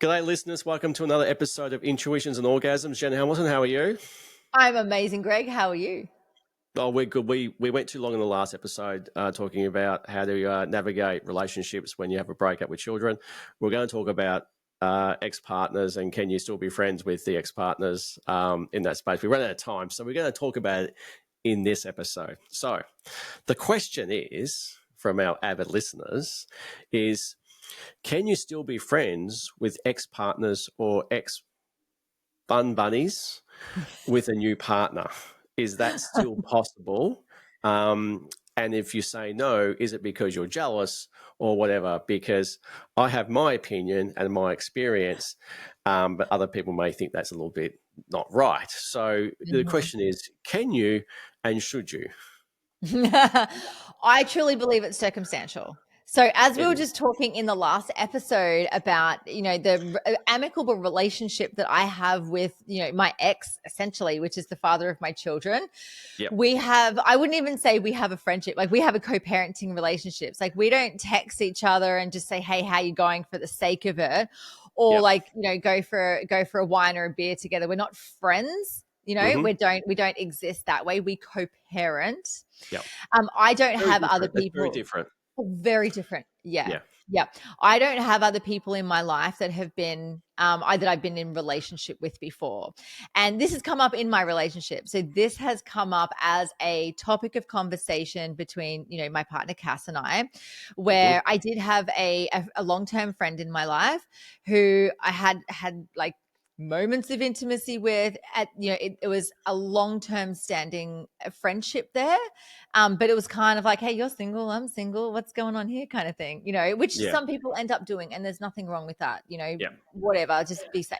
G'day, listeners. Welcome to another episode of Intuitions and Orgasms. Jen Hamilton, how are you? I'm amazing, Greg. How are you? Oh, we're good. We went too long in the last episode talking about how to navigate relationships when you have a breakup with children. We're going to talk about ex-partners and can you still be friends with the ex-partners in that space. We ran out of time, so we're going to talk about it in this episode. So the question is, from our avid listeners, is can you still be friends with ex-partners or ex-bun bunnies with a new partner? Is that still possible? And if you say no, is it because you're jealous or whatever? Because I have my opinion and my experience, but other people may think that's a little bit not right. So the question is, can you and should you? I truly believe it's circumstantial. So as we It were is. just talking in the last episode about, the amicable relationship that I have with, my ex essentially, which is the father of my children, Yep. I wouldn't even say we have a friendship. Like we have a co-parenting relationships. Like we don't text each other and just say, "Hey, how you going?" for the sake of it, or Yep. go for a wine or a beer together. We're not friends. Mm-hmm. We don't exist that way. We co-parent. Yep. I don't Very have other different. That's very people. different. Very different. Yeah. Yeah. Yeah. I don't have other people in my life that have been that I've been in relationship with before. And this has come up in my relationship. So this has come up as a topic of conversation between, my partner Cass and I, Mm-hmm. where I did have a long-term friend in my life who I had like moments of intimacy with it was a long-term standing friendship there, but it was kind of like, hey, you're single, I'm single, what's going on here kind of thing, which Yeah. some people end up doing, and there's nothing wrong with that, Yeah. whatever, just be safe.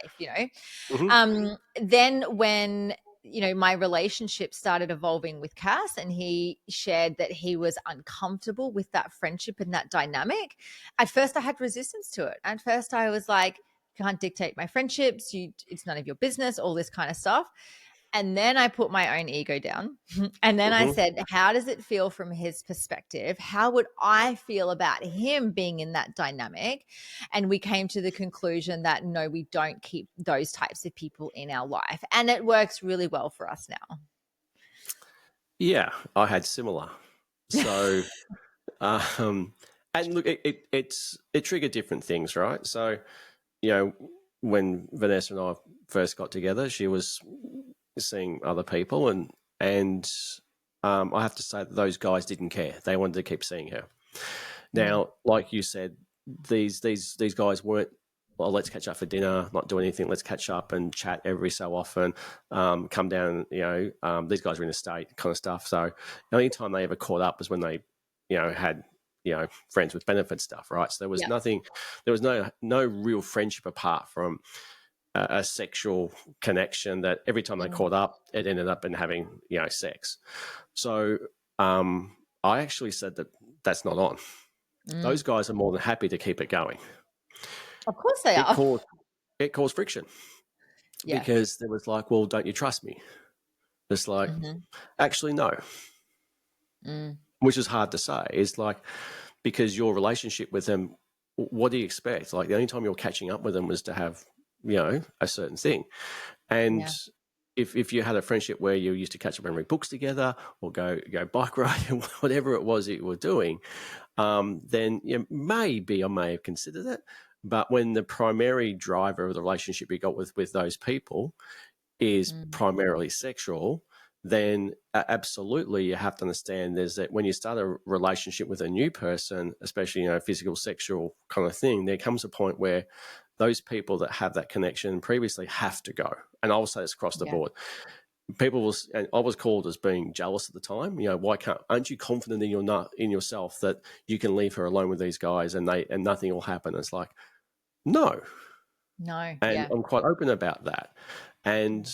Mm-hmm. Then when my relationship started evolving with Cass and he shared that he was uncomfortable with that friendship and that dynamic, at first I had resistance to it. At first I was like, can't dictate my friendships, it's none of your business, all this kind of stuff. And then I put my own ego down. And then I Mm-hmm. said, how does it feel from his perspective? How would I feel about him being in that dynamic? And we came to the conclusion that no, we don't keep those types of people in our life. And it works really well for us now. Yeah. I had similar. So and look, it triggered different things, right? So, when Vanessa and I first got together, she was seeing other people, and I have to say that those guys didn't care. They wanted to keep seeing her. Now, like you said, these guys weren't. Well, let's catch up for dinner, not do anything. Let's catch up and chat every so often. Come down, these guys are in the state kind of stuff. So the only time they ever caught up was when they, had, friends with benefit stuff, right? So there was nothing, there was no real friendship apart from a sexual connection that every time they caught up, it ended up in having, sex. So I actually said that that's not on. Those guys are more than happy to keep it going. Of course they It are. caused friction because there was like, well, don't you trust me? It's like, actually, no, which is hard to say. It's like, because your relationship with them, what do you expect? Like the only time you're catching up with them was to have, a certain thing. And if you had a friendship where you used to catch up and read books together or go bike riding, whatever it was that you were doing, then maybe I may have considered it. But when the primary driver of the relationship you got with those people is primarily sexual, then absolutely you have to understand there's that when you start a relationship with a new person, especially, physical, sexual kind of thing, there comes a point where those people that have that connection previously have to go. And I'll say this across the board. People was, and I was called as being jealous at the time. Why aren't you confident in yourself that you can leave her alone with these guys and nothing will happen? It's like, no. And I'm quite open about that. And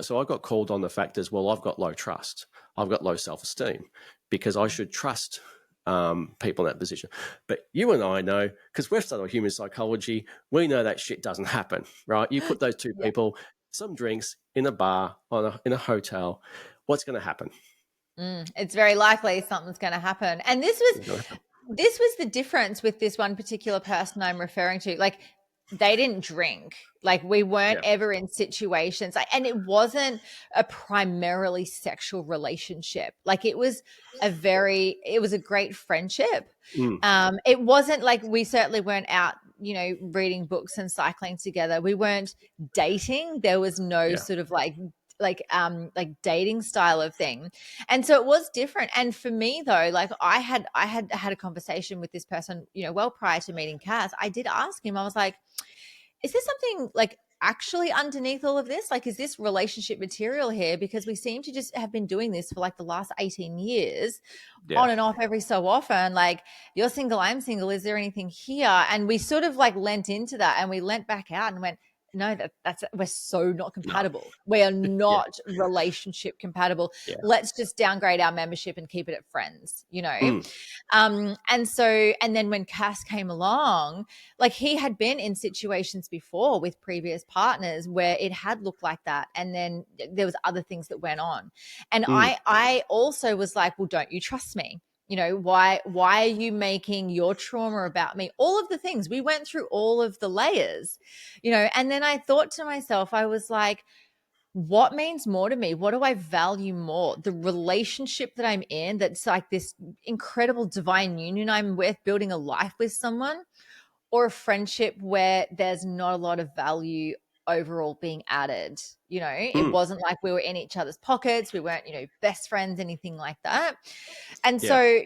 so I got called on the fact as well, I've got low trust. I've got low self-esteem because I should trust people in that position. But you and I know, because we've studied human psychology, we know that shit doesn't happen, right? You put those two people, some drinks in a bar, in a hotel, what's going to happen? It's very likely something's going to happen. And this was the difference with this one particular person I'm referring to. Like, they didn't drink. Like, we weren't ever in situations, and it wasn't a primarily sexual relationship. Like, it was a great friendship. It wasn't like, we certainly weren't out, reading books and cycling together. We weren't dating. There was no sort of like dating style of thing. And so it was different. And for me though, like, I had a conversation with this person, well prior to meeting Cass. I did ask him, I was like, is there something like actually underneath all of this? Like, is this relationship material here? Because we seem to just have been doing this for like the last 18 years on and off every so often. Like, you're single, I'm single. Is there anything here? And we sort of like lent into that, and we lent back out and went, no, that's we're so not compatible. No. We are not relationship compatible. Let's just downgrade our membership and keep it at friends, and then when Cass came along, like, he had been in situations before with previous partners where it had looked like that, and then there was other things that went on. And I also was like, well, don't you trust me? Why are you making your trauma about me? All of the things we went through, all of the layers, and then I thought to myself, I was like, what means more to me? What do I value more? The relationship that I'm in, that's like this incredible divine union I'm with, building a life with someone, or a friendship where there's not a lot of value overall being added. It wasn't like we were in each other's pockets. We weren't, best friends, anything like that. And so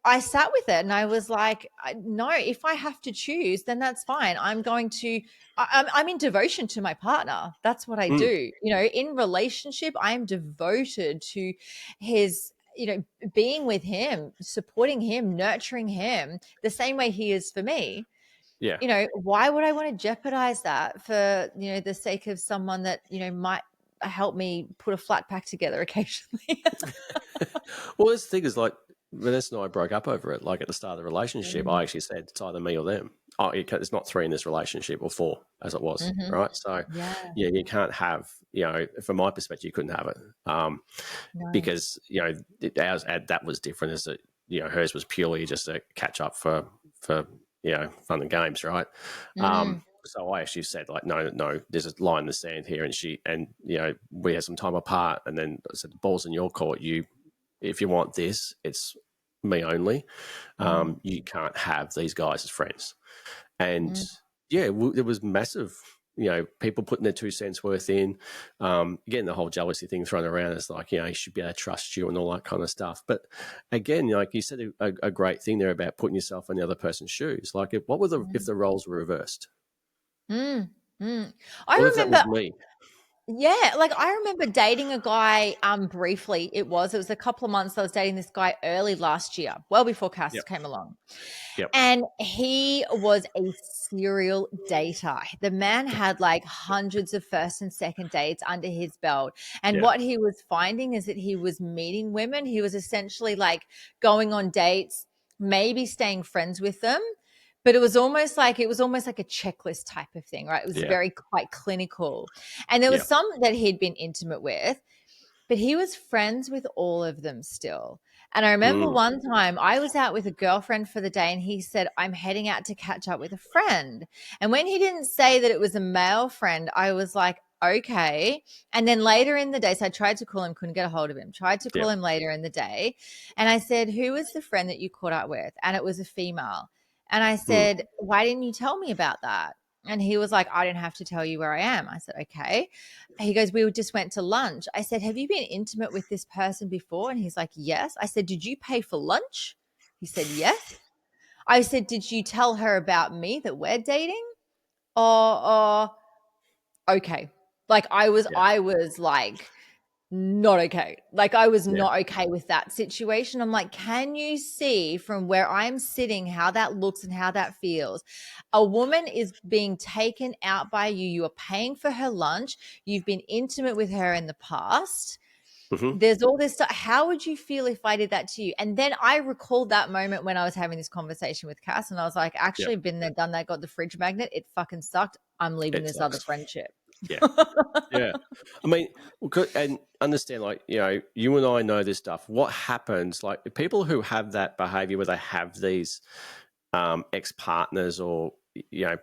I sat with it and I was like, no, if I have to choose, then that's fine. I'm in devotion to my partner. That's what I do. In relationship, I'm devoted to his, being with him, supporting him, nurturing him the same way he is for me. Why would I want to jeopardize that for, the sake of someone that, might help me put a flat pack together occasionally? Well, this thing is, like, Vanessa and I broke up over it. Like, at the start of the relationship, I actually said it's either me or them. It's not 3 in this relationship, or 4 as it was, right? So you can't have, from my perspective, you couldn't have it, no. Because ours, that was different. As hers was purely just a catch up for fun and games, right? So I actually said, like, no, there's a line in the sand here, and we had some time apart, and then I said, the ball's in your court. If you want this, it's me only. You can't have these guys as friends. And it was massive. People putting their 2 cents worth in, getting the whole jealousy thing thrown around as like, he should be able to trust you and all that kind of stuff. But again, like you said, a great thing there about putting yourself in the other person's shoes. Like, if the roles were reversed? I remember. That was me. Yeah, like, I remember dating a guy briefly. It was a couple of months. I was dating this guy early last year, well before Cass came along. And he was a serial dater. The man had like hundreds of first and second dates under his belt. And what he was finding is that he was meeting women. He was essentially like going on dates, maybe staying friends with them. But it was almost like a checklist type of thing, right? It was very quite clinical. And there was some that he'd been intimate with, but he was friends with all of them still. And I remember one time I was out with a girlfriend for the day, and he said, I'm heading out to catch up with a friend. And when he didn't say that it was a male friend, I was like, okay. And then later in the day, so I tried to call him, couldn't get a hold of him, tried to call him later in the day. And I said, who was the friend that you caught up with? And it was a female. And I said, why didn't you tell me about that? And he was like, I didn't have to tell you where I am. I said, okay. He goes, we just went to lunch. I said, have you been intimate with this person before? And he's like, yes. I said, did you pay for lunch? He said, yes. I said, did you tell her about me, that we're dating? Or okay. Like, I was like, not okay. Like, I was not okay with that situation. I'm like, can you see from where I'm sitting how that looks and how that feels? A woman is being taken out by you. You are paying for her lunch. You've been intimate with her in the past. There's all this stuff. How would you feel if I did that to you? And then I recalled that moment when I was having this conversation with Cass, and I was like, actually, been there, done that, got the fridge magnet. It fucking sucked. I'm leaving this other friendship. I mean, and understand, like, you and I know this stuff. What happens, like, people who have that behavior where they have these ex-partners or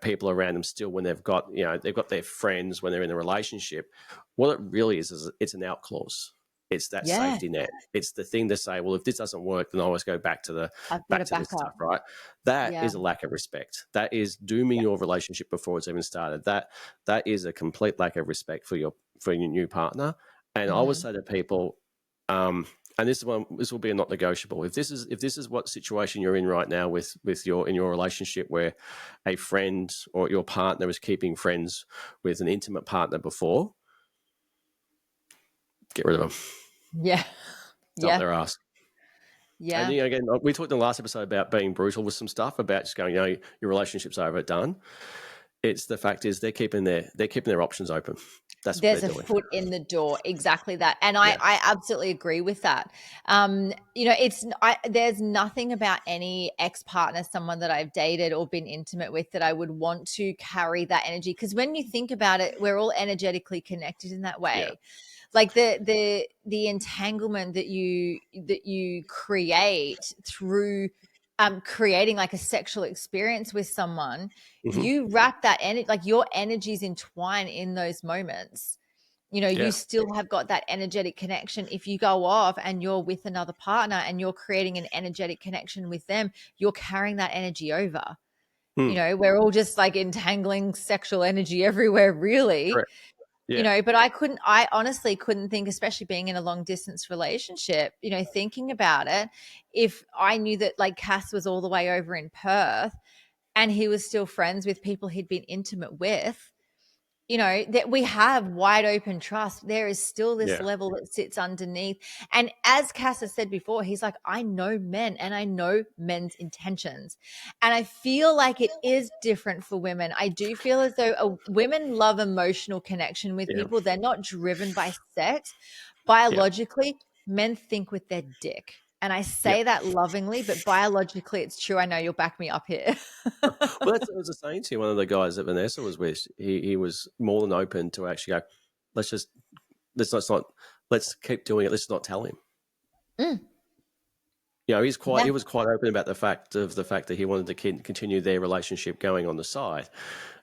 people around them still when they've got their friends when they're in a relationship. What it really is it's an out clause. It's that safety net. It's the thing to say, well, if this doesn't work, then I always go back to I've got a this stuff, backup. right? That is a lack of respect. That is dooming your relationship before it's even started. That is a complete lack of respect for your new partner. And I would say to people, and this will be a not negotiable. If this is what situation you're in right now with in your relationship, where a friend or your partner is keeping friends with an intimate partner before, get rid of them. Yeah. It's up their ass. Yeah. And again, we talked in the last episode about being brutal with some stuff, about just going, your relationship's over, done. It's the fact is they're keeping their options open. That's There's what a they're doing. foot in the door. Exactly that. And I absolutely agree with that. There's nothing about any ex-partner, someone that I've dated or been intimate with, that I would want to carry that energy. Because when you think about it, we're all energetically connected in that way. Yeah. Like the entanglement that you create through creating like a sexual experience with someone, you wrap that energy, like your energies entwine in those moments. You still have got that energetic connection. If you go off and you're with another partner and you're creating an energetic connection with them, you're carrying that energy over. We're all just like entangling sexual energy everywhere, really. Correct. Yeah. But I honestly couldn't think, especially being in a long distance relationship, thinking about it, if I knew that like Cass was all the way over in Perth and he was still friends with people he'd been intimate with, that we have wide open trust. There is still this level that sits underneath. And as Cass has said before, he's like, I know men and I know men's intentions. And I feel like it is different for women. I do feel as though women love emotional connection with people. They're not driven by sex. Biologically, men think with their dick. And I say that lovingly, but biologically it's true. I know you'll back me up here. Well, that's what I was saying to you. One of the guys that Vanessa was with, he was more than open to actually go, let's keep doing it. Let's not tell him. He was quite open about the fact that he wanted to continue their relationship going on the side,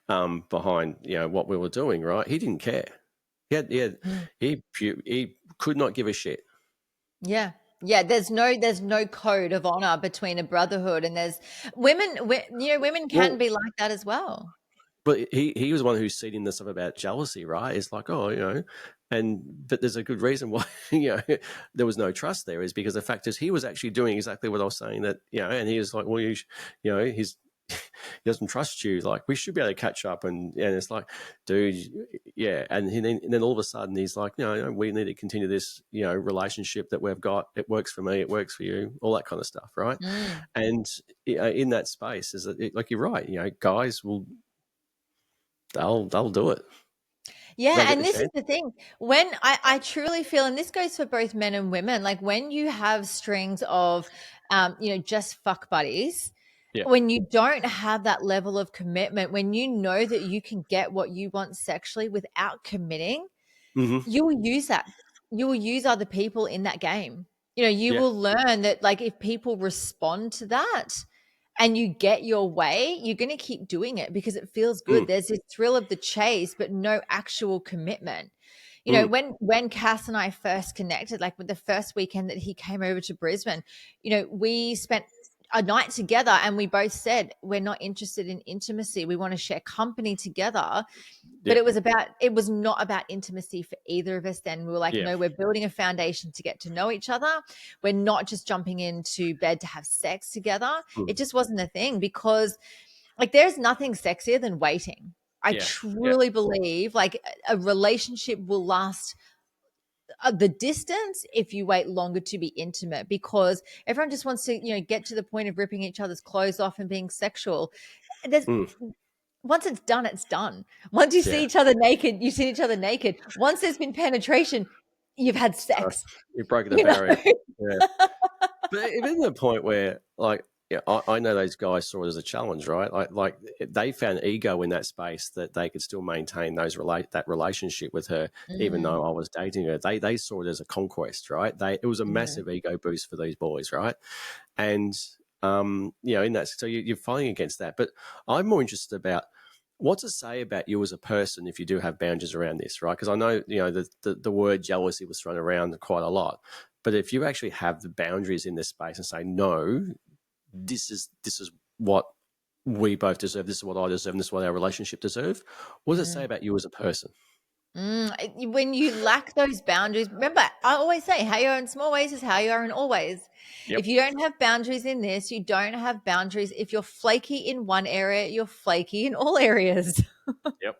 behind, what we were doing. Right. He didn't care. He could not give a shit. Yeah. Yeah, there's no code of honor between a brotherhood, and there's women can be like that as well. But he was the one who's seeding the stuff about jealousy, right? It's like, but there's a good reason why there was no trust there, is because the fact is he was actually doing exactly what I was saying, that and he was like, well, he doesn't trust you. Like, we should be able to catch up, and it's like, dude, and then all of a sudden he's like, we need to continue this relationship that we've got. It works for me, it works for you, all that kind of stuff, right? And in that space is that like you're right, guys will. They'll do it. Yeah, and this is the thing. When I truly feel, and this goes for both men and women, like when you have strings of, just fuck buddies, when you don't have that level of commitment, when you know that you can get what you want sexually without committing, you will use that. You will use other people in that game. You will learn that, like, if people respond to that and you get your way, you're going to keep doing it because it feels good. There's this thrill of the chase, but no actual commitment. When Cass and I first connected, like with the first weekend that he came over to Brisbane, we spent a night together and we both said, we're not interested in intimacy. We want to share company together. But it was not about intimacy for either of us then. We were like, no, we're building a foundation to get to know each other. We're not just jumping into bed to have sex together. It just wasn't a thing, because like there's nothing sexier than waiting. I truly believe like a relationship will last the distance if you wait longer to be intimate, because everyone just wants to, get to the point of ripping each other's clothes off and being sexual. There's once it's done, it's done. Once you see each other naked, you see each other naked. Once there's been penetration, you've had sex. You've broken the barrier. But even the point where, like, I know those guys saw it as a challenge, right? Like they found ego in that space that they could still maintain that relationship with her, even though I was dating her. They saw it as a conquest, right? It was a massive ego boost for these boys, right? And In that, so you're fighting against that. But I'm more interested about what's it say about you as a person if you do have boundaries around this, right? Because I know, the word jealousy was thrown around quite a lot. But if you actually have the boundaries in this space and say, no, this is what we both deserve, this is what I deserve, and this is what our relationship deserve, what does it say about you as a person? When you lack those boundaries, remember, I always say, how you are in small ways is how you are in all ways. Yep. If you don't have boundaries in this, you don't have boundaries. If you're flaky in one area, you're flaky in all areas. Yep.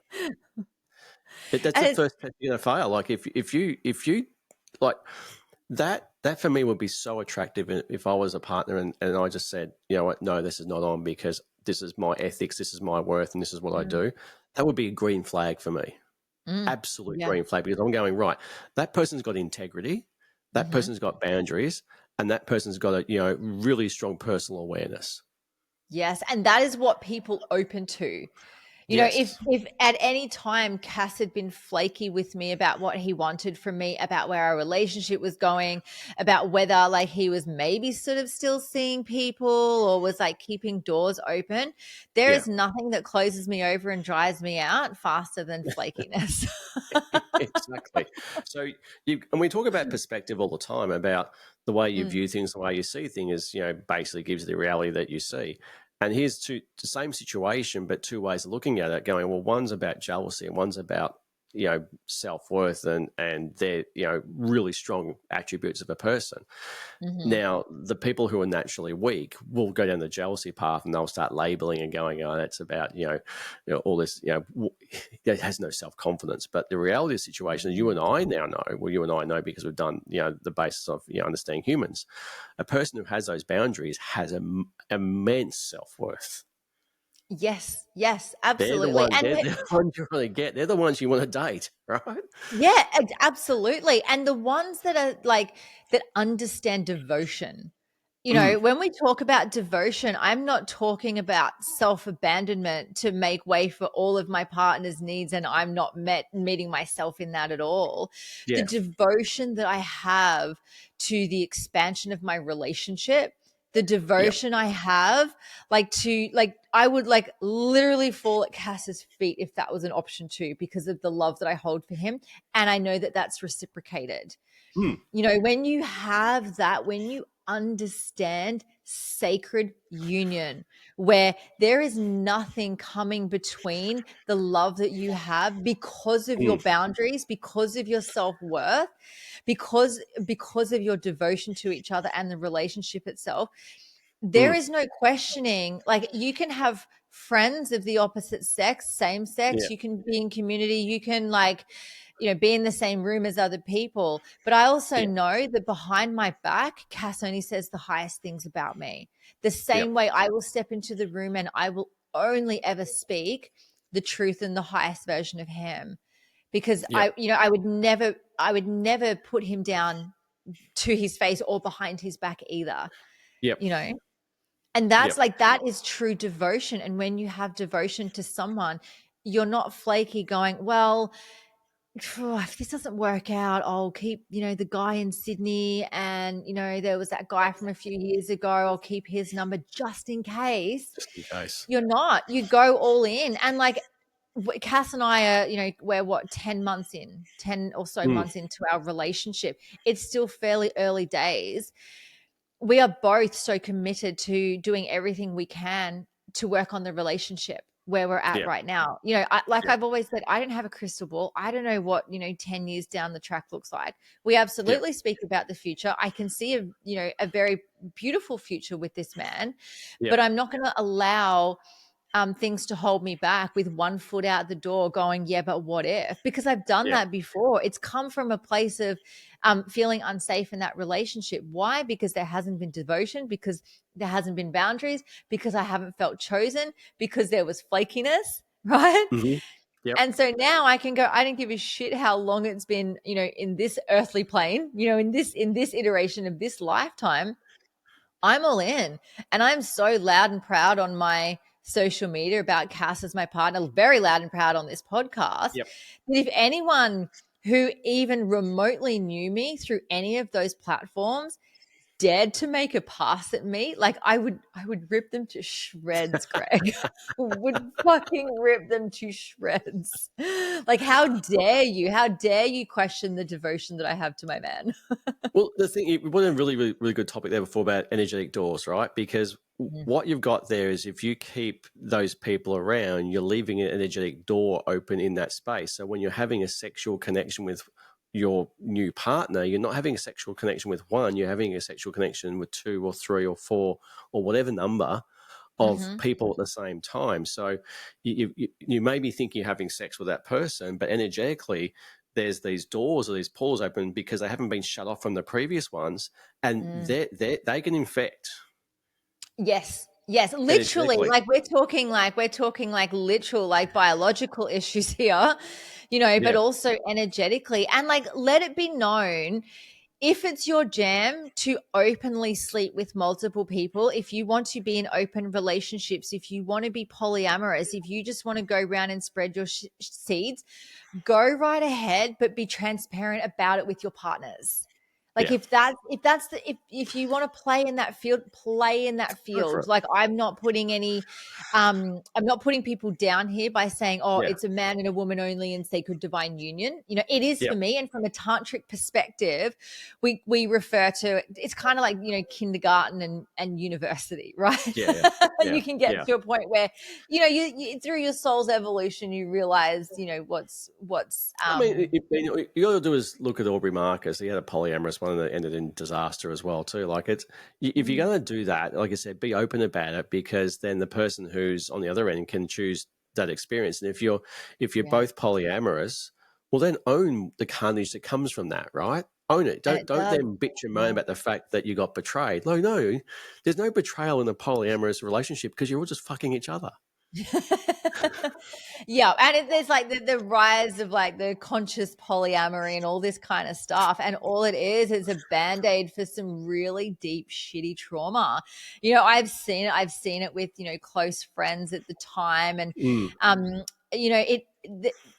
That's And the it's, first step you're going to fail. Like if you like that for me would be so attractive if I was a partner and I just said, you know what, no, this is not on because this is my ethics, this is my worth, and this is what I mm, do. That would be a green flag for me. mm, Absolute yeah. green flag, because I'm going, right, that person's got integrity, that hmm person's got boundaries, and that person's got a really strong personal awareness. Yes. And that is what people open to. If Yes. at any time Cass had been flaky with me about what he wanted from me, about where our relationship was going, about whether like he was maybe sort of still seeing people or was like keeping doors open, there Yeah. is nothing that closes me over and dries me out faster than flakiness. Exactly. So and we talk about perspective all the time about the way you Mm, view things, the way you see things, basically gives you the reality that you see. And here's the same situation, but two ways of looking at it, going, well, one's about jealousy and one's about, self-worth and their, really strong attributes of a person. mhm. Now, the people who are naturally weak will go down the jealousy path and they'll start labeling and going, oh, that's about, all this, it has no self-confidence. But the reality of the situation is you and I now know, well, you and I know because we've done, the basis of, understanding humans. A person who has those boundaries has immense self-worth. Yes, yes, They're the absolutely. ones, they're the ones you really get. They're the ones you want to date, right? Yeah, absolutely. And the ones that are like that understand devotion. Mm, When we talk about devotion, I'm not talking about self-abandonment to make way for all of my partner's needs and I'm not meeting myself in that at all. The yeah, devotion that I have to the expansion of my relationship, the yep, devotion I have I would like literally fall at Cass's feet if that was an option too because of the love that I hold for him and I know that that's reciprocated. mm, When you have that, when you understand sacred union, where there is nothing coming between the love that you have because of your mm, boundaries, because of your self-worth, because of your devotion to each other and the relationship itself, there mm, is no questioning. Like you can have friends of the opposite sex, same sex, yeah, you can be in community, you can be in the same room as other people. But I also yeah, know that behind my back, Cass only says the highest things about me. The yep, same way I will step into the room and I will only ever speak the truth and the highest version of him. Because yep, I would never put him down to his face or behind his back either, yep, you know? And that's yep, like, that is true devotion. And when you have devotion to someone, you're not flaky going, well, if this doesn't work out, I'll keep, the guy in Sydney and, there was that guy from a few years ago. I'll keep his number just in case. just in case. You're not. You go all in. And like Cass and I are, we're what, 10 months in, 10 or so Mm, months into our relationship. It's still fairly early days. We are both so committed to doing everything we can to work on the relationship where we're at yeah, right now. yeah, I've always said, I don't have a crystal ball. I don't know what, 10 years down the track looks like. We yeah, absolutely speak about the future. I can see a very beautiful future with this man, yeah, but I'm not going to allow things to hold me back with one foot out the door going, yeah, but what if? Because I've done yeah, that before. It's come from a place of feeling unsafe in that relationship. Why? Because there hasn't been devotion, because there hasn't been boundaries, because I haven't felt chosen, because there was flakiness, right? hmm, yep, And so now I can go, I don't give a shit how long it's been, in this earthly plane, in this iteration of this lifetime. I'm all in. And I'm so loud and proud on my social media about Cass as my partner, very loud and proud on this podcast. yep, That if anyone who even remotely knew me through any of those platforms, dared to make a pass at me, like I would rip them to shreds, Greg. Would fucking rip them to shreds. Like, how dare you? How dare you question the devotion that I have to my man? Well, the thing, we put a really good topic there before about energetic doors, right? Because what you've got there is if you keep those people around, you're leaving an energetic door open in that space. So when you're having a sexual connection with your new partner, you're not having a sexual connection with one, you're having a sexual connection with 2 or 3 or 4 or whatever number of people at the same time. So you may be thinking you're having sex with that person, but energetically there's these doors or these portals open because they haven't been shut off from the previous ones, and they can infect. Yes, literally. Like we're talking like literal, like biological issues here, but also energetically. And like, let it be known, if it's your jam to openly sleep with multiple people, if you want to be in open relationships, if you want to be polyamorous, if you just want to go around and spread your seeds, go right ahead, but be transparent about it with your partners. Like if you want to play in that field, play in that field. Like I'm not putting people down here by saying, oh, it's a man and a woman only in sacred divine union. It is for me. And from a tantric perspective, we refer to, it's kind of like, kindergarten and university, right? You can get to a point where, you through your soul's evolution, you realize, what's I mean, you got to do is look at Aubrey Marcus. He had a polyamorous one that ended in disaster as well too. Like if you're going to do that, like I said, be open about it, because then the person who's on the other end can choose that experience. And if you're both polyamorous, well, then own the carnage that comes from that, right? Own it. Don't then bitch and moan about the fact that you got betrayed. No, there's no betrayal in a polyamorous relationship because you're all just fucking each other. And there's like the rise of like the conscious polyamory and all this kind of stuff, and all it is a band-aid for some really deep shitty trauma. I've seen it with close friends at the time, and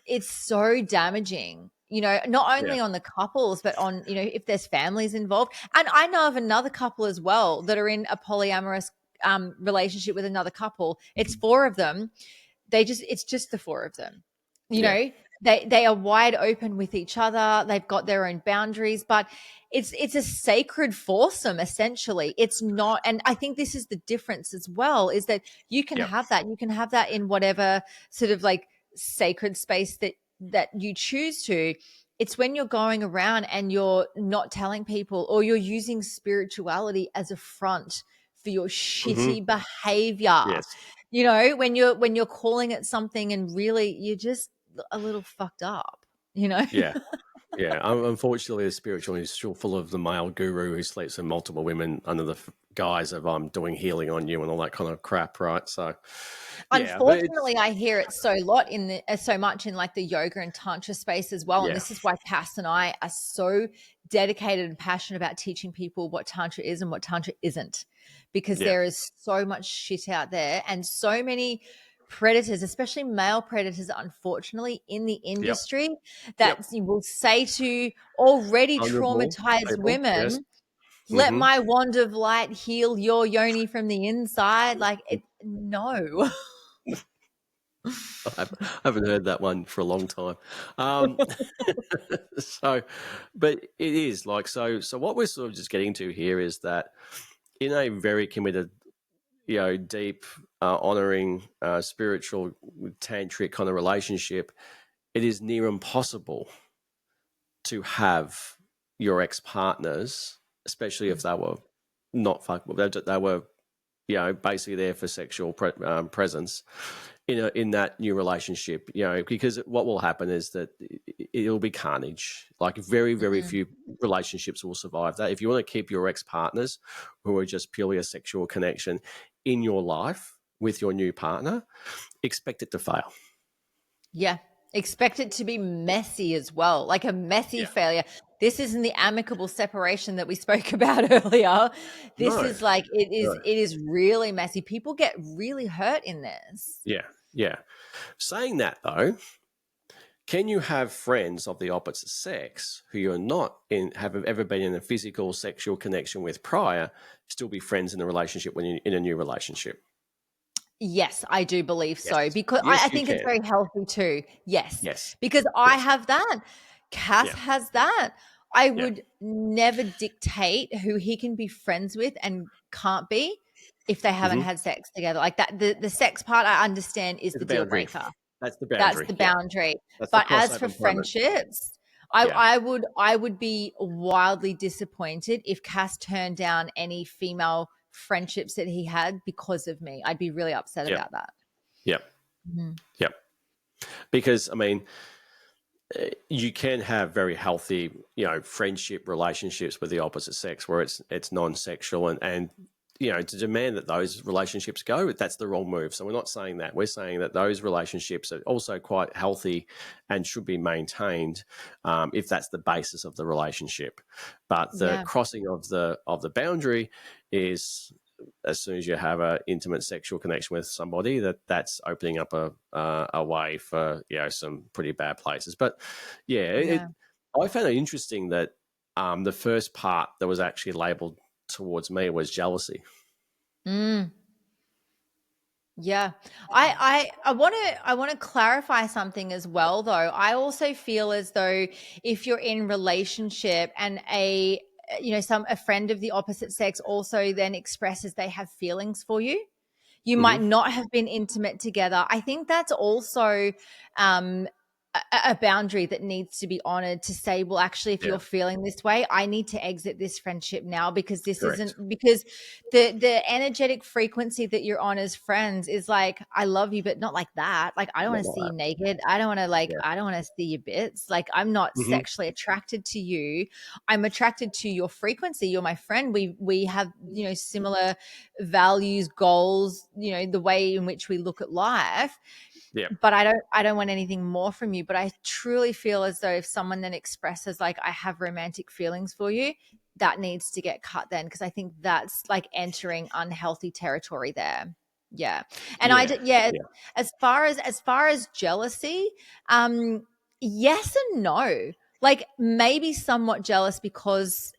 it's so damaging, not only on the couples, but on if there's families involved. And I know of another couple as well that are in a polyamorous relationship with another couple. It's 4 of them. It's just the 4 of them. They are wide open with each other. They've got their own boundaries, but it's a sacred foursome essentially. It's not, and I think this is the difference as well, is that you can have that. You can have that in whatever sort of like sacred space that you choose to. It's when you're going around and you're not telling people, or you're using spirituality as a front for your shitty behavior. When you're calling it something and really you're just a little fucked up, Unfortunately, the spiritual is still full of the male guru who sleeps with multiple women under the guise of I'm doing healing on you and all that kind of crap, right? So unfortunately, I hear it so much in like the yoga and tantra space as well. And this is why Cass and I are so dedicated and passionate about teaching people what tantra is and what tantra isn't, because there is so much shit out there, and so many predators, especially male predators, unfortunately, in the industry that you will say to already traumatized women, let my wand of light heal your yoni from the inside. Like, no. I haven't heard that one for a long time. But it is like, so what we're sort of just getting to here is that in a very committed, deep, honoring, spiritual, tantric kind of relationship, it is near impossible to have your ex-partners, especially if they were not fuckable, they were, basically there for sexual presence in that new relationship, because what will happen is that it'll be carnage. Like very, very few relationships will survive that. If you want to keep your ex-partners who are just purely a sexual connection in your life with your new partner, expect it to fail. Yeah. Expect it to be messy as well, like a messy failure. This isn't the amicable separation that we spoke about earlier. This is like, it is really messy. People get really hurt in this. Yeah. Saying that though, can you have friends of the opposite sex who you're not have ever been in a physical sexual connection with prior, still be friends in a relationship when you're in a new relationship? Yes, I do believe Yes. so, because I Yes, you think it's can. very healthy too. Yes, Yes. because I Yes. have that. Cass Yeah. has that. I Yeah. would never dictate who he can be friends with and can't be if they haven't Mm-hmm. had sex together. Like that, the sex part I understand is It's the a deal boundary. breaker. That's the That's boundary. the Yeah. boundary. That's the But as crossover for employment. friendships, Yeah. I would be wildly disappointed if Cass turned down any female friendships that he had because of me. I'd be really upset Yeah. about that. Yeah. Mhm. Yeah. Because, I mean, you can have very healthy, friendship relationships with the opposite sex where it's non-sexual and to demand that those relationships go, that's the wrong move. So we're not saying that. We're saying that those relationships are also quite healthy and should be maintained if that's the basis of the relationship. But the Yeah. crossing of the boundary is as soon as you have an intimate sexual connection with somebody, that's opening up a way for some pretty bad places. But yeah, Yeah. I found it interesting that the first part that was actually labelled towards me was jealousy. Mm. Yeah. I want to clarify something as well though. I also feel as though if you're in relationship and a friend of the opposite sex also then expresses they have feelings for you, you Mm-hmm. might not have been intimate together. I think that's also um, a boundary that needs to be honored, to say, well, actually, if Yeah, you're feeling this way, I need to exit this friendship now, because this isn't, correct. because the energetic frequency that you're on as friends is like, I love you, but not like that. Like, I don't Not want to like see you that. naked. I don't want to Yeah. I don't want to see your bits. Like, I'm not Mm-hmm. sexually attracted to you. I'm attracted to your frequency. You're my friend. We have, similar values, goals, the way in which we look at life. Yeah. But I don't want anything more from you. But I truly feel as though if someone then expresses like, I have romantic feelings for you, that needs to get cut then, because I think that's like entering unhealthy territory there. Yeah. And Yeah. yeah, Yeah. as far as jealousy, yes and no. Like, maybe somewhat jealous because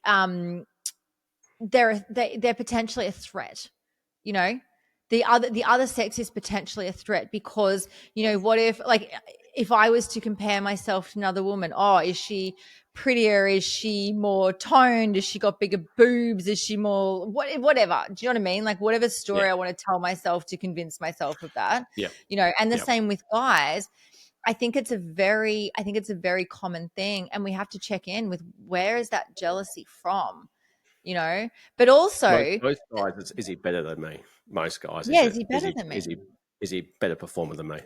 they're potentially a threat, you know. The other sex is potentially a threat, because what if I was to compare myself to another woman? Oh, is she prettier? Is she more toned? Has she got bigger boobs? Is she more whatever? Do you know what I mean? Like, whatever Yeah. story I want to tell myself to convince myself of that. Yeah. And the Yeah. same with guys. I think it's a very common thing, and we have to check in with, where is that jealousy from? But also, Most guys, is he better than me? Most guys, yeah, is is it? he Is better he? than Is me? he? Is he better performer than me?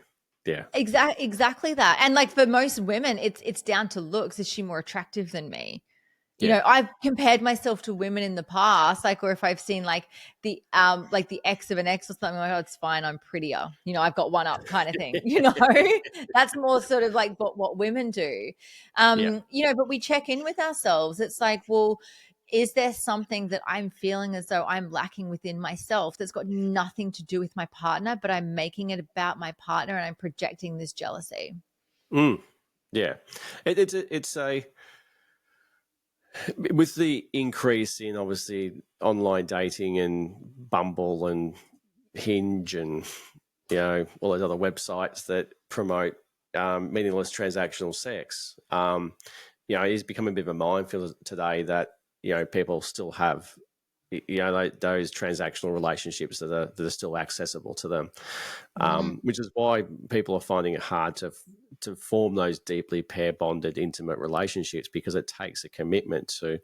Yeah. Exactly that. And like, for most women, it's down to looks. Is she more attractive than me? Yeah. I've compared myself to women in the past, like, or if I've seen like the ex of an ex or something, like, oh, it's fine, I'm prettier. I've got one up, kind of thing. That's more sort of like what women do. Yeah. But we check in with ourselves. It's like, well, is there something that I'm feeling as though I'm lacking within myself that's got nothing to do with my partner, but I'm making it about my partner and I'm projecting this jealousy? Mm. Yeah. It's a with the increase in obviously online dating and Bumble and Hinge and all those other websites that promote meaningless transactional sex. It's become a bit of a minefield today that people still have those transactional relationships that are still accessible to them, Mm-hmm. which is why people are finding it hard to form those deeply pair bonded intimate relationships, because it takes a commitment to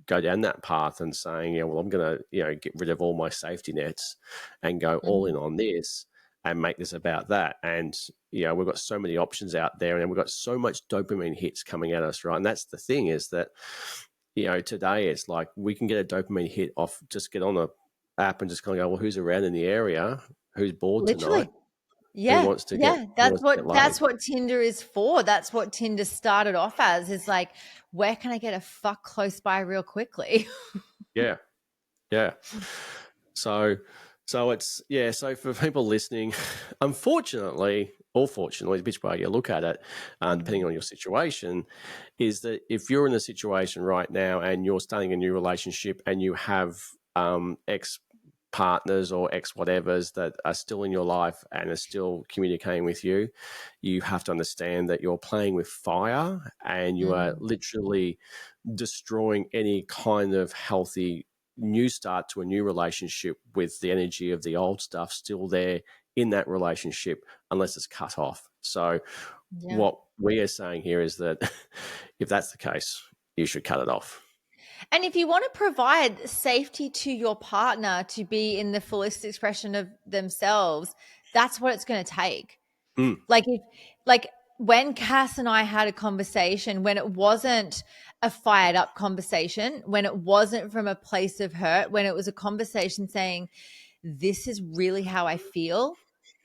go down that path and saying, well, I'm going to get rid of all my safety nets and go all in on this and make this about that. And we've got so many options out there, and we've got so much dopamine hits coming at us, right? And that's the thing, is that today it's like we can get a dopamine hit off, just get on a app and just kind of go, well, who's around in the area, who's bored tonight, Literally. Yeah, yeah. who That's wants to get what laid. that's what Tinder is for. That's what Tinder started off as, is like, where can I get a fuck close by real quickly? Yeah, yeah. So it's so for people listening, unfortunately, or fortunately, which way you look at it, depending on your situation, is that if you're in a situation right now and you're starting a new relationship and you have ex partners or ex whatevers that are still in your life and are still communicating with you, you have to understand that you're playing with fire and you are literally destroying any kind of healthy new start to a new relationship with the energy of the old stuff still there in that relationship unless it's cut off. So Yeah. what we are saying here is that if that's the case, you should cut it off. And if you want to provide safety to your partner to be in the fullest expression of themselves, that's what it's going to take. Mm. Like if like when Cass and I had a conversation, when it wasn't a fired up conversation, when it wasn't from a place of hurt, when it was a conversation saying, this is really how I feel.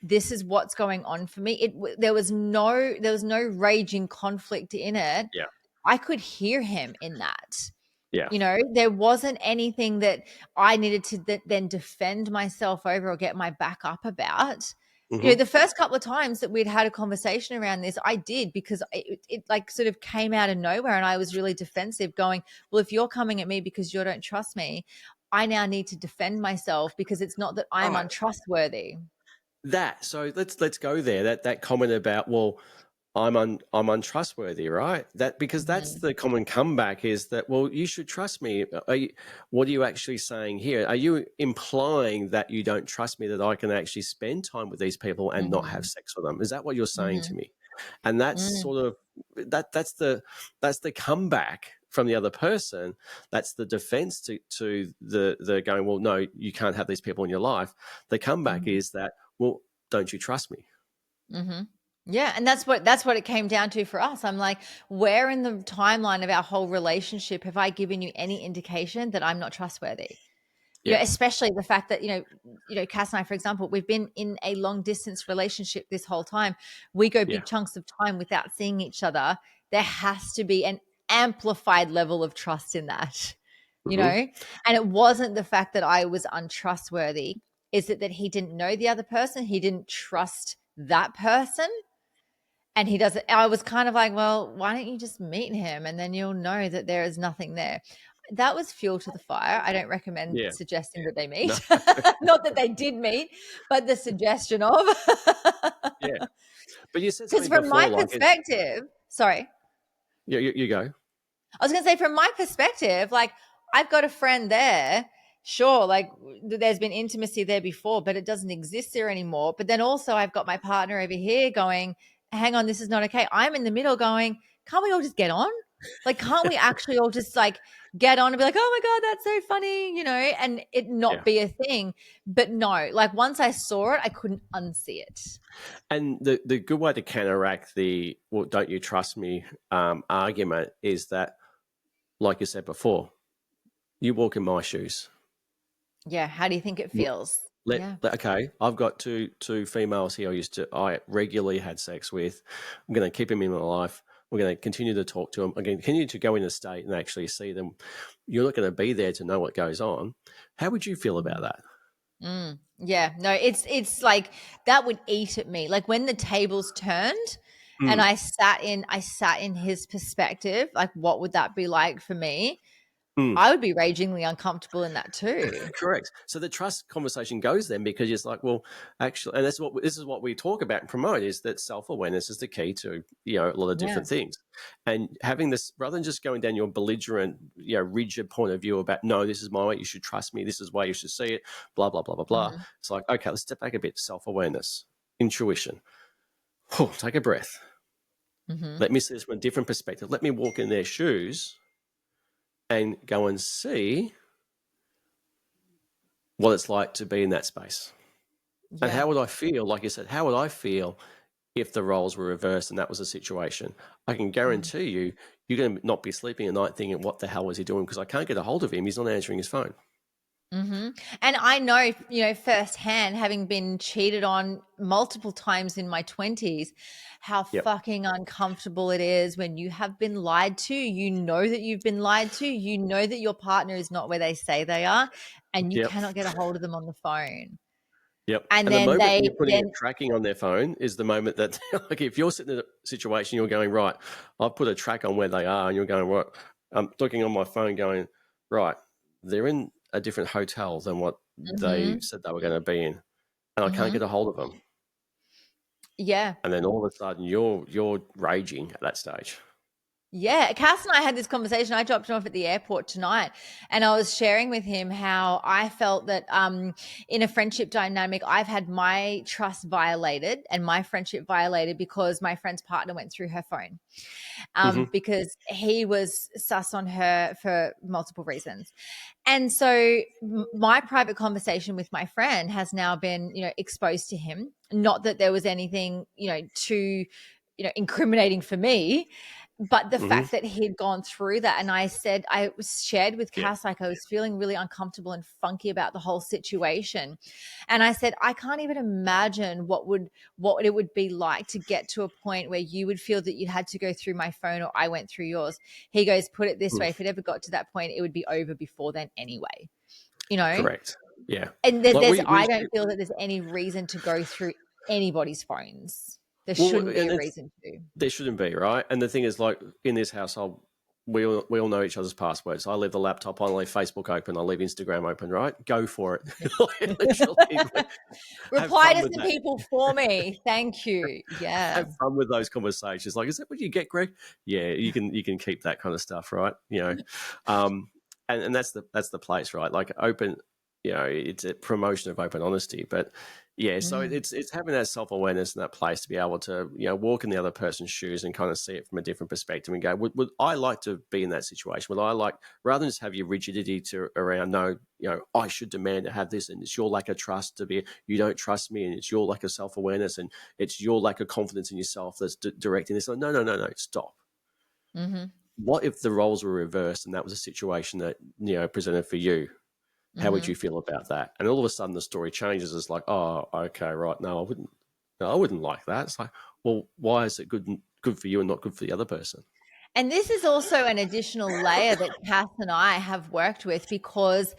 This is what's going on for me. There was no raging conflict in it. Yeah. I could hear him in that. Yeah. There wasn't anything that I needed to then defend myself over or get my back up about. Mm-hmm. The first couple of times that we'd had a conversation around this, I did because it like sort of came out of nowhere and I was really defensive going, well, if you're coming at me because you don't trust me, I now need to defend myself because it's not that I'm Right. untrustworthy. So let's go there. That comment about, well, I'm untrustworthy, right? Because that's Mhm. the common comeback is that, well, you should trust me. What are you actually saying here? Are you implying that you don't trust me, that I can actually spend time with these people and not have Mhm. sex with them? Is that what you're saying to Mhm. me? And that's Mm. sort of that's the comeback from the other person. That's the defense to the going, well, no, you can't have these people in your life. The comeback Mhm. is that, well, don't you trust me? Mhm. Yeah, and that's what it came down to for us. I'm like, where in the timeline of our whole relationship have I given you any indication that I'm not trustworthy? Yeah. Especially the fact that, Cass and I, for example, we've been in a long distance relationship this whole time. We go Yeah. big chunks of time without seeing each other. There has to be an amplified level of trust in that, you Hmm. know? And it wasn't the fact that I was untrustworthy, is it that he didn't know the other person? He didn't trust that person. And he doesn't. I was kind of like, well, why don't you just meet him and then you'll know that there is nothing there. That was fuel to the fire. I don't recommend Yeah. suggesting that they No. meet. Not that they did meet, but the suggestion of. Yeah. But you said Because something from my before, like it, perspective, sorry, you go. I was going to say, from my perspective, like I've got a friend there. Sure, like there's been intimacy there before, but it doesn't exist there anymore. But then also, I've got my partner over here going, hang on, this is not okay. I'm in the middle going, can't we all just get on? Like, can't we actually all just like get on and be like, oh my God, that's so funny, and it not Yeah. be a thing? But no, like once I saw it, I couldn't unsee it. And the good way to counteract the, well, don't you trust me argument is that, like you said before, you walk in my shoes. Yeah. How do you think it feels? Yeah. Okay, I've got two females here I regularly had sex with. I'm going to keep them in my life. We're going to continue to talk to them. I'm going to continue to go in the state and actually see them. You're not going to be there to know what goes on. How would you feel about that? Yeah, no, it's like that would eat at me. Like when the tables turned and Mm. I sat in his perspective, like what would that be like for me? Mm. I would be ragingly uncomfortable in that too. Correct. So the trust conversation goes then, because it's like, well, actually, and this is what we talk about and promote, is that self-awareness is the key to, a lot of Yeah. different things. And having this, rather than just going down your belligerent, rigid point of view about, no, this is my way, you should trust me, this is why you should see it, blah, blah, blah, blah, blah. Mhm. It's like, okay, let's step back a bit. Self-awareness, intuition. Whew, take a breath. Mhm. Let me see this from a different perspective. Let me walk in their shoes and go and see what it's like to be in that space. And Yeah. how would I feel? Like you said, how would I feel if the roles were reversed and that was the situation? I can Mm. guarantee you, you're going to not be sleeping at night thinking, what the hell was he doing? Because I can't get a hold of him. He's not answering his phone. Mhm. And I know, firsthand, having been cheated on multiple times in my 20s, how Yep. fucking uncomfortable it is when you have been lied to. You know that you've been lied to. You know that your partner is not where they say they are, and you Yep. cannot get a hold of them on the phone. Yep. And And the then moment they you're putting a then tracking on their phone is the moment that, like, if you're sitting in a situation, you're going, right, I've put a track on where they are, and you're going, right, I'm looking on my phone going, right, they're in a different hotel than what they said they were going to be in, and I can't get a hold of them. Yeah. And then all of a sudden you're raging at that stage. Yeah, Cass and I had this conversation. I dropped him off at the airport tonight, and I was sharing with him how I felt that in a friendship dynamic, I've had my trust violated and my friendship violated because my friend's partner went through her phone. Because he was sus on her for multiple reasons. And so my private conversation with my friend has now been, exposed to him. Not that there was anything, too, incriminating for me, but the fact that he'd gone through that. And I shared with Yeah. Cass, like I was feeling really uncomfortable and funky about the whole situation. And I said, I can't even imagine what it would be like to get to a point where you would feel that you had to go through my phone or I went through yours. He goes, put it this way, if it ever got to that point, it would be over before then anyway, Correct. Yeah. And Like I don't feel that there's any reason to go through anybody's phones. There well, shouldn't be and a reason to. there shouldn't be, right? And the thing is, like, in this household, we all know each other's passwords. I leave the laptop on, I leave Facebook open, I leave Instagram open, right? Go for it. Literally, Reply to some people for me. Thank you. Yeah. Have fun with those conversations. Like, is that what you get, Greg? Yeah, you can keep that kind of stuff, right? And that's the place, right? Like, open, it's a promotion of open honesty. But yeah, so it's having that self-awareness in that place to be able to, walk in the other person's shoes and kind of see it from a different perspective and go, would I like to be in that situation? Would I like, rather than just have your rigidity around, no, I should demand to have this, and it's your lack of trust to be, you don't trust me, and it's your lack of self-awareness, and it's your lack of confidence in yourself that's directing this. Like, no, stop. What if the roles were reversed and that was a situation that, presented for you? How would you feel about that? And all of a sudden the story changes. It's like, oh, okay, right. No, I wouldn't like that. It's like, well, why is it good for you and not good for the other person? And this is also an additional layer that Kath and I have worked with, because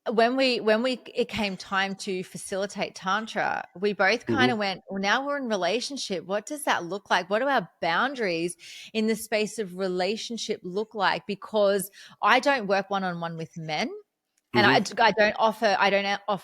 when it came time to facilitate Tantra, we both kind of went, well, now we're in relationship. What does that look like? What do our boundaries in the space of relationship look like? Because I don't work one-on-one with men. And I don't offer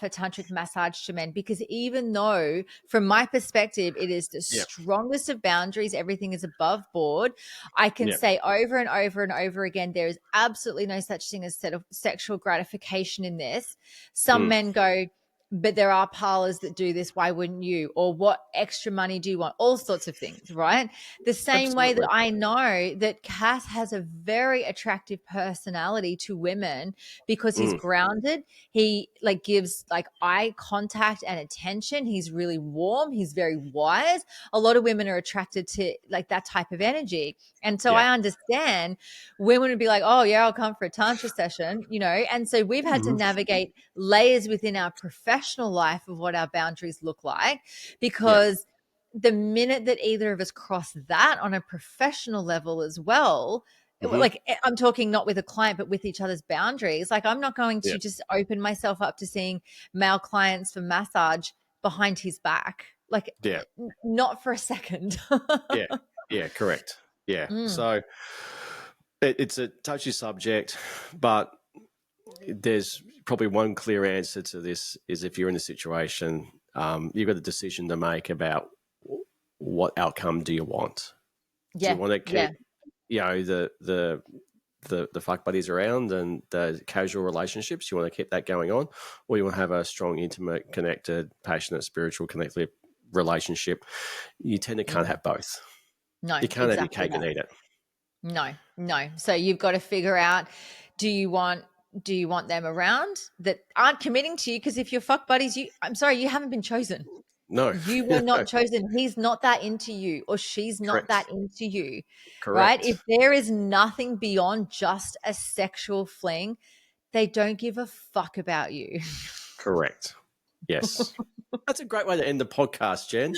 tantric massage to men, because even though from my perspective it is the strongest of boundaries, everything is above board, I can say over and over and over again, there is absolutely no such thing as sexual gratification in this. Some men go, but there are parlors that do this. Why wouldn't you? Or what extra money do you want? All sorts of things, right? The same way that I know that Cass has a very attractive personality to women because he's grounded. He gives eye contact and attention. He's really warm. He's very wise. A lot of women are attracted to that type of energy. And so I understand women would be like, oh yeah, I'll come for a Tantra session, And so we've had to navigate layers within our professional life of what our boundaries look like, because the minute that either of us cross that on a professional level as well, like I'm talking not with a client, but with each other's boundaries. Like, I'm not going to just open myself up to seeing male clients for massage behind his back. Not for a second. Yeah, correct. Yeah. So it's a touchy subject, but there's probably one clear answer to this is, if you're in a situation, you've got a decision to make about what outcome do you want. Do you want to keep, the fuck buddies around and the casual relationships? You want to keep that going on, or you want to have a strong, intimate, connected, passionate, spiritual, connected relationship? You tend to can't have both. No, you can't have your cake and eat it. No. So you've got to figure out, do you want them around that aren't committing to you? Because if you're fuck buddies, I'm sorry, you haven't been chosen. No, you were not chosen. He's not that into you, or she's not that into you. Correct. Right? If there is nothing beyond just a sexual fling, they don't give a fuck about you. Correct. Yes. That's a great way to end the podcast, Jen.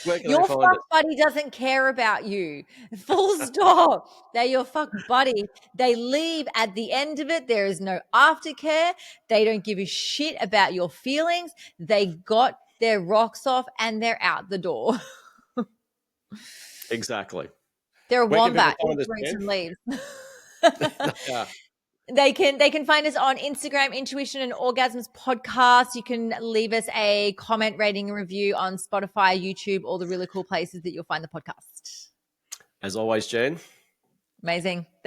Where can they Your find fuck it? buddy doesn't care about you. Full stop. They're your fuck buddy. They leave at the end of it. There is no aftercare. They don't give a shit about your feelings. They got their rocks off and they're out the door. Exactly. They're a Where can people wombat. find Eats, us, drinks, Jen? and leaves. They are. They can find us on Instagram, Intuition and Orgasms Podcast. You can leave us a comment, rating, and review on Spotify, YouTube, all the really cool places that you'll find the podcast. As always, Jen. Amazing.